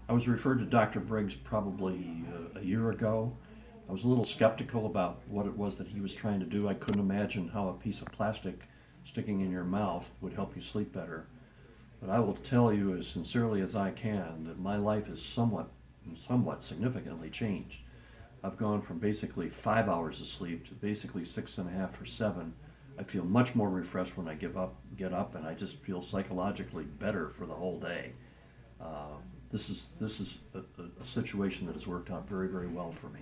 I was referred to Dr. Briggs probably a year ago. I was a little skeptical about what it was that he was trying to do. I couldn't imagine how a piece of plastic sticking in your mouth would help you sleep better. But I will tell you as sincerely as I can that my life is somewhat significantly changed. I've gone from basically 5 hours of sleep to basically 6.5 or 7. I feel much more refreshed when I get up, and I just feel psychologically better for the whole day. This is a situation that has worked out very, very well for me.